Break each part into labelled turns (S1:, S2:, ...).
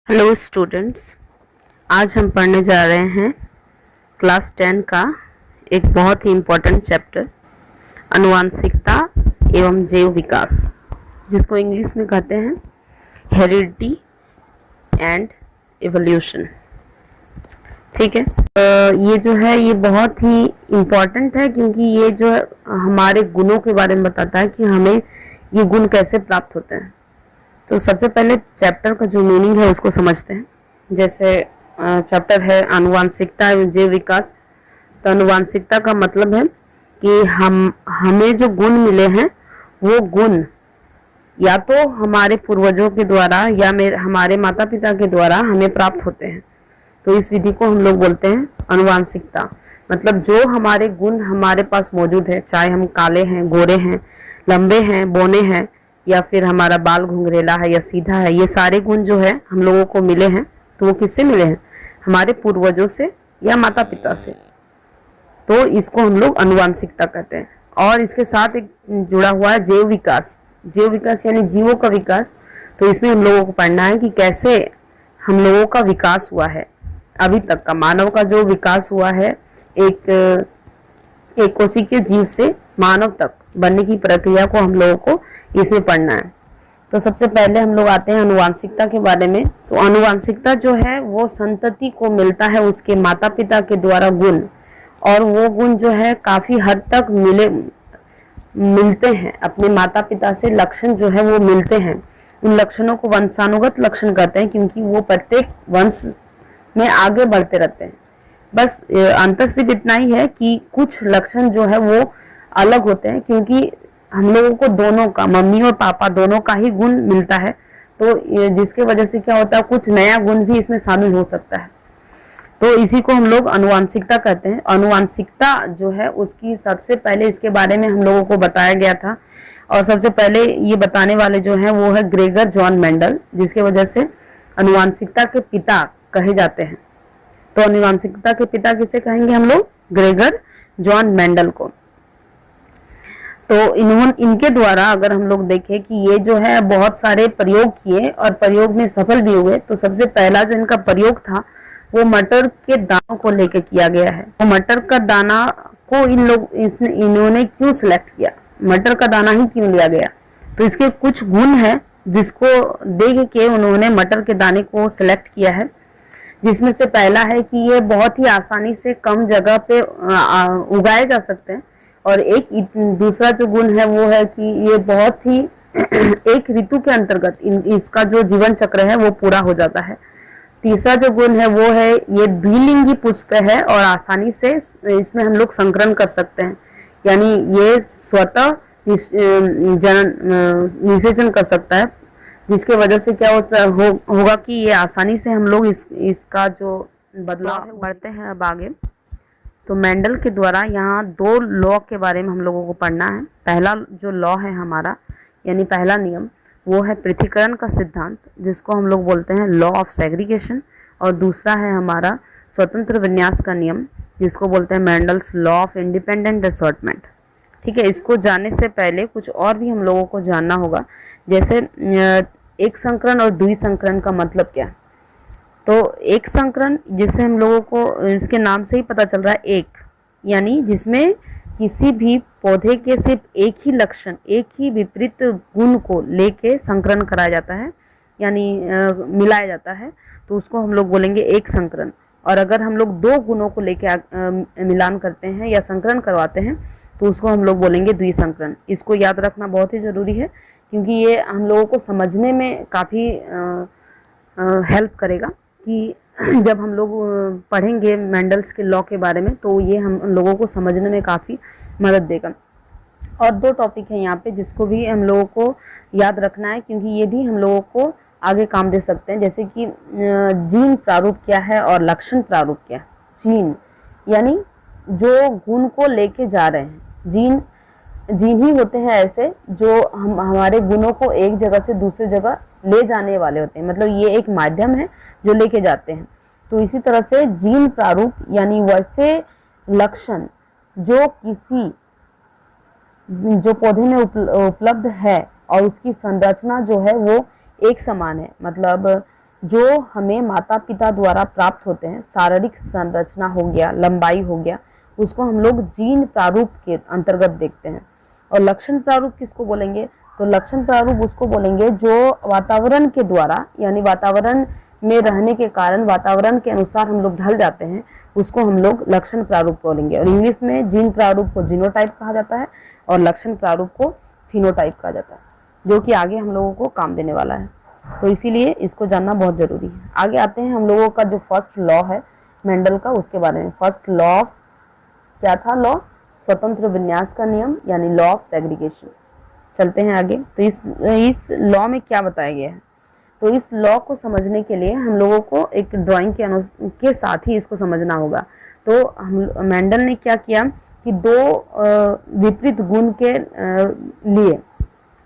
S1: Hello students, आज हम पढ़ने जा रहे हैं क्लास 10 का एक बहुत ही इम्पोर्टेंट चैप्टर आनुवांशिकता एवं जैव विकास, जिसको इंग्लिश में कहते हैं हेरिडिटी एंड एवोल्यूशन। ठीक है। ये जो है ये बहुत ही इम्पोर्टेंट है, क्योंकि ये जो है हमारे गुणों के बारे में बताता है कि हमें ये गुण कैसे प्राप्त होते हैं। तो सबसे पहले चैप्टर का जो मीनिंग है उसको समझते हैं। जैसे चैप्टर है आनुवांशिकता एवं जैव विकास। तो आनुवांशिकता का मतलब है कि हमें जो गुण मिले हैं वो गुण या तो हमारे पूर्वजों के द्वारा या हमारे माता पिता के द्वारा हमें प्राप्त होते हैं। तो इस विधि को हम लोग बोलते हैं आनुवांशिकता। मतलब जो हमारे गुण हमारे पास मौजूद है, चाहे हम काले हैं, गोरे हैं, लंबे हैं, बौने हैं, या फिर हमारा बाल घुंघरेला है या सीधा है, ये सारे गुण जो है हम लोगों को मिले हैं। तो वो किससे मिले हैं? हमारे पूर्वजों से या माता पिता से। तो इसको हम लोग आनुवांशिकता कहते हैं। और इसके साथ एक जुड़ा हुआ है जैव विकास। जैव विकास यानी जीवों का विकास। तो इसमें हम लोगों को पढ़ना है कि कैसे हम लोगों का विकास हुआ है, अभी तक का मानव का जो विकास हुआ है एक कोशिकीय जीव से मानव तक बनने की प्रक्रिया को हम लोगों को इसमें पढ़ना है। तो सबसे पहले हम लोग आते हैं आनुवांशिकता के बारे में। तो आनुवांशिकता जो है वो संतति को मिलता है उसके माता पिता के द्वारा गुण, और वो गुण जो है काफी हद तक मिलते हैं अपने माता पिता से। लक्षण जो है वो मिलते हैं। उन लक्षणों को वंशानुगत लक्षण कहते हैं, क्योंकि वो प्रत्येक वंश में आगे बढ़ते रहते हैं। बस अंतर सिर्फ इतना ही है कि कुछ लक्षण जो है वो अलग होते हैं, क्योंकि हम लोगों को दोनों का, मम्मी और पापा दोनों का ही गुण मिलता है। तो जिसके वजह से क्या होता है, कुछ नया गुण भी इसमें शामिल हो सकता है। तो इसी को हम लोग आनुवांशिकता कहते हैं। आनुवांशिकता जो है उसकी सबसे पहले इसके बारे में हम लोगों को बताया गया था, और सबसे पहले ये बताने वाले जो है वो है ग्रेगर जॉन मेंडल, जिसके वजह से आनुवांशिकता के पिता कहे जाते हैं। तो आनुवांशिकता के पिता किसे कहेंगे हम लोग? ग्रेगर जॉन मेंडल को। तो इनके द्वारा अगर हम लोग देखें कि ये जो है बहुत सारे प्रयोग किए और प्रयोग में सफल भी हुए। तो सबसे पहला जो इनका प्रयोग था वो मटर के दानों को लेकर किया गया है। तो मटर का दाना को इन्होंने क्यों सिलेक्ट किया, मटर का दाना ही क्यों लिया गया? तो इसके कुछ गुण हैं जिसको देख के उन्होंने मटर के दाने को सिलेक्ट किया है। जिसमें से पहला है कि ये बहुत ही आसानी से कम जगह पे उगाए जा सकते हैं। और दूसरा जो गुण है वो है कि ये बहुत ही एक ऋतु के अंतर्गत इसका जो जीवन चक्र है वो पूरा हो जाता है। तीसरा जो गुण है वो है ये द्विलिंगी पुष्प है और आसानी से इसमें हम लोग संकरण कर सकते हैं, यानी ये स्वतः निषेचन कर सकता है, जिसके वजह से क्या होगा कि ये आसानी से हम लोग इसका जो बदलाव है बढ़ते हैं। अब आगे तो मेंडल के द्वारा यहाँ दो लॉ के बारे में हम लोगों को पढ़ना है। पहला जो लॉ है हमारा, यानी पहला नियम, वो है पृथक्करण का सिद्धांत, जिसको हम लोग बोलते हैं लॉ ऑफ सेग्रीगेशन। और दूसरा है हमारा स्वतंत्र विन्यास का नियम, जिसको बोलते हैं Mendel's law of independent assortment. ठीक है। इसको जानने से पहले कुछ और भी हम लोगों को जानना होगा, जैसे एक संकरण और द्विसंकरण का मतलब क्या। तो एक संकरण जिसे हम लोगों को इसके नाम से ही पता चल रहा है, एक यानी जिसमें किसी भी पौधे के सिर्फ एक ही लक्षण, एक ही विपरीत गुण को लेके संकरण कराया जाता है, यानी मिलाया जाता है, तो उसको हम लोग बोलेंगे एक संकरण। और अगर हम लोग दो गुणों को लेके मिलान करते हैं या संकरण करवाते हैं तो उसको हम लोग बोलेंगे द्विसंकरण। इसको याद रखना बहुत ही ज़रूरी है, क्योंकि ये हम लोगों को समझने में काफ़ी हेल्प करेगा कि जब हम लोग पढ़ेंगे मेंडल्स के लॉ के बारे में तो ये हम लोगों को समझने में काफ़ी मदद देगा। और दो टॉपिक है यहाँ पे जिसको भी हम लोगों को याद रखना है, क्योंकि ये भी हम लोगों को आगे काम दे सकते हैं। जैसे कि जीन प्रारूप क्या है और लक्षण प्रारूप क्या है। जीन यानी जो गुण को लेके जा रहे हैं, जीन ही होते हैं ऐसे जो हमारे गुणों को एक जगह से दूसरी जगह ले जाने वाले होते हैं। मतलब ये एक माध्यम है जो लेके जाते हैं। तो इसी तरह से जीन प्रारूप यानी वैसे लक्षण जो पौधे में उपलब्ध है और उसकी संरचना जो है वो एक समान है। मतलब जो हमें माता पिता द्वारा प्राप्त होते हैं, शारीरिक संरचना हो गया, लंबाई हो गया, उसको हम लोग जीन प्रारूप के अंतर्गत देखते हैं। और लक्षण प्रारूप किसको बोलेंगे? तो लक्षण प्रारूप उसको बोलेंगे जो वातावरण के द्वारा, यानी वातावरण में रहने के कारण वातावरण के अनुसार हम लोग ढल जाते हैं, उसको हम लोग लक्षण प्रारूप बोलेंगे। और इंग्लिश में जीन प्रारूप को जीनोटाइप कहा जाता है और लक्षण प्रारूप को फिनोटाइप कहा जाता है, जो कि आगे हम लोगों को काम देने वाला है। तो इसीलिए इसको जानना बहुत जरूरी है। आगे आते हैं हम लोगों का जो फर्स्ट लॉ है मेंडल का, उसके बारे में। फर्स्ट लॉ क्या था? लॉ स्वतंत्र विन्यास का नियम, यानी लॉ ऑफ सेग्रीगेशन। चलते हैं आगे। तो इस लॉ में क्या बताया गया है? तो इस लॉ को समझने के लिए हम लोगों को एक ड्राइंग के साथ ही इसको समझना होगा। तो हम मेंडल ने क्या किया कि दो विपरीत गुण के लिए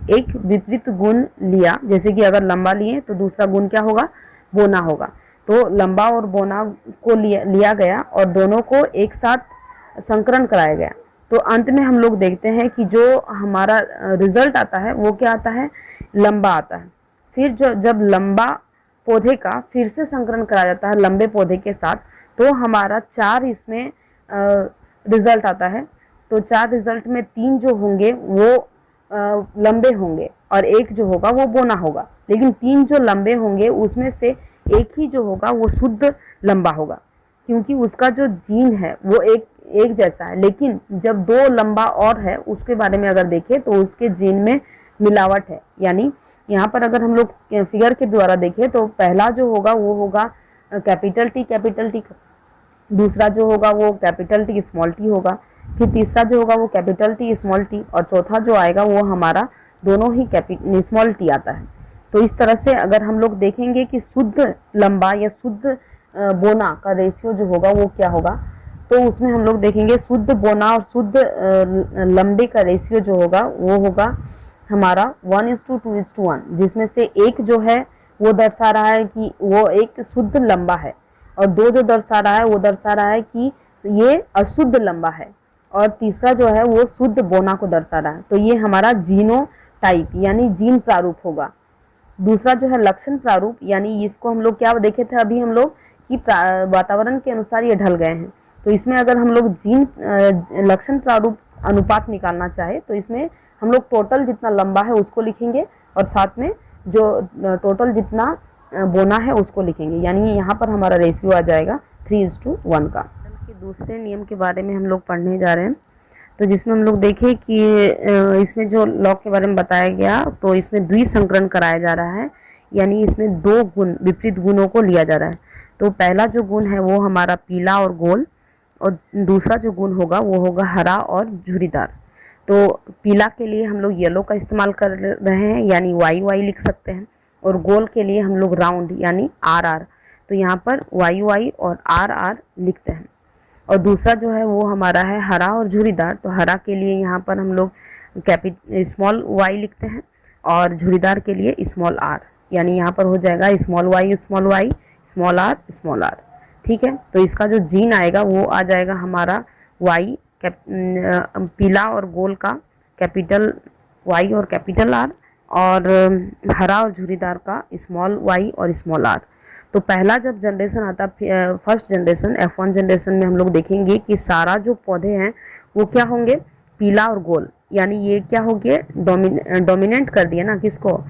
S1: एक विपरीत गुण लिया, जैसे कि अगर लंबा लिए तो दूसरा गुण क्या होगा? बोना होगा। तो लंबा और बोना को लिया गया और दोनों को एक साथ संकरण कराया गया। तो अंत में हम लोग देखते हैं कि जो हमारा रिजल्ट आता है वो क्या आता है? लंबा आता है। फिर जब लंबा पौधे का फिर से संकरण कराया जाता है लंबे पौधे के साथ, तो हमारा 4 इसमें रिजल्ट आता है। तो 4 रिजल्ट में 3 जो होंगे वो लंबे होंगे और एक जो होगा वो बोना होगा। लेकिन 3 जो लंबे होंगे उसमें से एक ही जो होगा वो शुद्ध लंबा होगा, क्योंकि उसका जो जीन है वो एक जैसा है। लेकिन जब 2 लंबा और है, उसके बारे में अगर देखें तो उसके जीन में मिलावट है। यानी यहाँ पर अगर हम लोग फिगर के द्वारा देखें तो पहला जो होगा वो होगा कैपिटल टी, दूसरा जो होगा वो कैपिटल टी स्मॉल टी होगा, फिर तीसरा जो होगा वो कैपिटल टी स्मॉल टी, और चौथा जो आएगा वो हमारा दोनों ही स्मॉल टी आता है। तो इस तरह से अगर हम लोग देखेंगे कि शुद्ध लंबा या शुद्ध बोना का रेशियो जो होगा वो क्या होगा, तो उसमें हम लोग देखेंगे शुद्ध बोना और शुद्ध लंबे का रेशियो जो होगा वो होगा हमारा 1:2:1, जिसमें से एक जो है वो दर्शा रहा है कि वो एक शुद्ध लंबा है, और 2 जो दर्शा रहा है वो दर्शा रहा है कि ये अशुद्ध लंबा है, और तीसरा जो है वो शुद्ध बोना को दर्शा रहा है। तो ये हमारा जीनोटाइप यानी जीन प्रारूप होगा। दूसरा जो है लक्षण प्रारूप, यानी इसको हम लोग क्या देखे थे अभी हम लोग कि वातावरण के अनुसार ये ढल गए हैं। तो इसमें अगर हम लोग जीन लक्षण प्रारूप अनुपात निकालना चाहे तो इसमें हम लोग टोटल जितना लंबा है उसको लिखेंगे और साथ में जो टोटल जितना बोना है उसको लिखेंगे, यानी यहाँ पर हमारा रेशियो आ जाएगा 3:1 का। दूसरे नियम के बारे में हम लोग पढ़ने जा रहे हैं, तो जिसमें हम लोग देखें कि इसमें जो लॉ के बारे में बताया गया, तो इसमें द्विसंकरण कराया जा रहा है, यानी इसमें 2 गुण विपरीत गुणों को लिया जा रहा है। तो पहला जो गुण है वो हमारा पीला और गोल, और दूसरा जो गुण होगा वो होगा हरा और झुर्रीदार। तो पीला के लिए हम लोग येलो का इस्तेमाल कर रहे हैं, यानी YY लिख सकते हैं, और गोल के लिए हम लोग राउंड यानी RR। तो यहाँ पर YY और RR लिखते हैं। और दूसरा जो है वो हमारा है हरा और झुर्रीदार। तो हरा के लिए यहाँ पर हम लोग स्मॉल y लिखते हैं और झुर्रीदार के लिए स्मॉल r, यानी यहाँ पर हो जाएगा स्मॉल y स्मॉल r। ठीक है, तो इसका जो जीन आएगा वो आ जाएगा हमारा y पीला और गोल का कैपिटल Y और कैपिटल R, और हरा और झुर्रीदार का स्मॉल y और स्मॉल r। तो पहला जब जनरेशन आता है, फर्स्ट जनरेशन F1 जनरेशन में हम लोग देखेंगे कि सारा जो पौधे हैं वो क्या होंगे? पीला और गोल, यानी ये क्या हो गया? डोमिनेंट कर दिया ना किसको?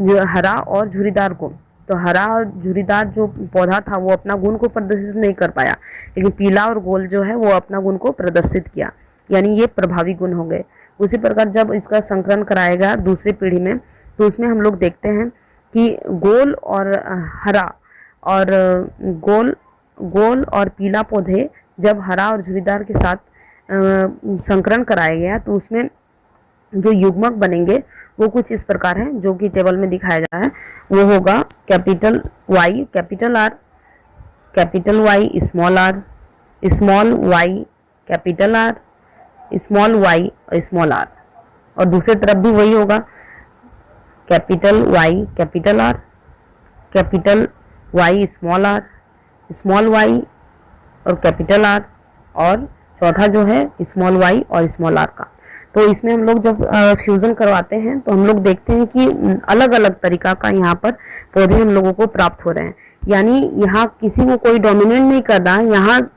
S1: जो हरा और झुर्रीदार को। तो हरा और झुर्रीदार जो पौधा था वो अपना गुण को प्रदर्शित नहीं कर पाया, लेकिन पीला और गोल जो है वो अपना गुण को प्रदर्शित किया, यानी ये प्रभावी गुण हो गए। उसी प्रकार जब इसका संकरण कराएगा दूसरी पीढ़ी में, तो उसमें हम लोग देखते हैं कि गोल और हरा और गोल और पीला पौधे जब हरा और झुर्रीदार के साथ संकरण कराया गया, तो उसमें जो युग्मक बनेंगे वो कुछ इस प्रकार है, जो कि टेबल में दिखाया जा रहा है। वो होगा capital Y capital R, capital Y small R, small Y capital R, small y और स्मॉल r। और दूसरी तरफ भी वही होगा, capital Y capital R, capital Y small r, small y और कैपिटल R, और चौथा जो है स्मॉल y और स्मॉल r का। तो इसमें हम लोग जब फ्यूज़न करवाते हैं तो हम लोग देखते हैं कि अलग अलग तरीका का यहाँ पर पौधे हम लोगों को प्राप्त हो रहे हैं। यानी यहाँ किसी को कोई डोमिनेट नहीं कर रहा, यहाँ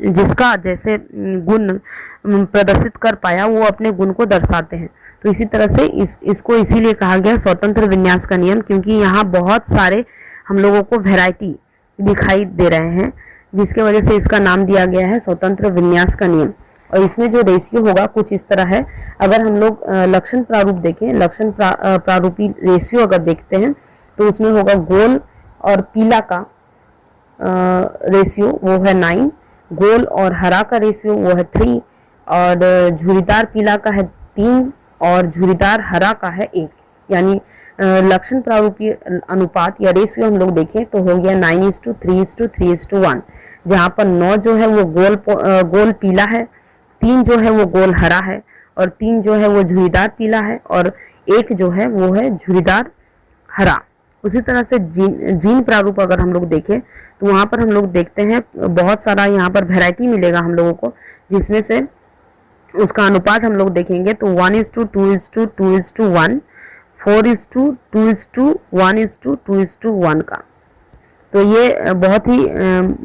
S1: जिसका जैसे गुण प्रदर्शित कर पाया वो अपने गुण को दर्शाते हैं। तो इसी तरह से इसको इसीलिए कहा गया स्वतंत्र विन्यास का नियम, क्योंकि यहाँ बहुत सारे हम लोगों को वैरायटी दिखाई दे रहे हैं, जिसके वजह से इसका नाम दिया गया है स्वतंत्र विन्यास का नियम। और इसमें जो रेशियो होगा कुछ इस तरह है। अगर हम लोग लक्षण प्रारूप देखें, लक्षण प्रारूपी रेशियो अगर देखते हैं तो उसमें होगा गोल और पीला का रेशियो वो है 9, गोल और हरा का रेशियो वो है 3, और झुरीदार पीला का है 3 और झुरीदार हरा का है 1। यानी लक्षण प्रारूपी अनुपात या रेशियो हम लोग देखें तो हो गया 9:3:3:1, जहाँ पर 9 जो है वो गोल पीला है, 3 जो है वो गोल हरा है, और 3 जो है वो झुरीदार पीला है, और 1 जो है वो है झुरीदार हरा। उसी तरह से जीन प्रारूप अगर हम लोग देखें तो वहाँ पर हम लोग देखते हैं बहुत सारा यहाँ पर वैरायटी मिलेगा हम लोगों को, जिसमें से उसका अनुपात हम लोग देखेंगे तो 1:2:2:1, 4:2:1:2:1 का। तो ये बहुत ही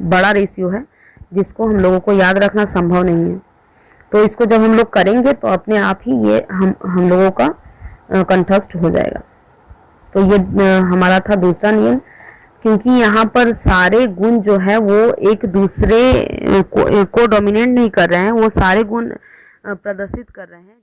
S1: बड़ा रेशियो है जिसको हम लोगों को याद रखना संभव नहीं है। तो इसको जब हम लोग करेंगे तो अपने आप ही ये हम लोगों का कंठस्थ हो जाएगा। तो ये हमारा था दूसरा नियम, क्योंकि यहाँ पर सारे गुण जो है वो एक दूसरे को डोमिनेट नहीं कर रहे हैं, वो सारे गुण प्रदर्शित कर रहे हैं।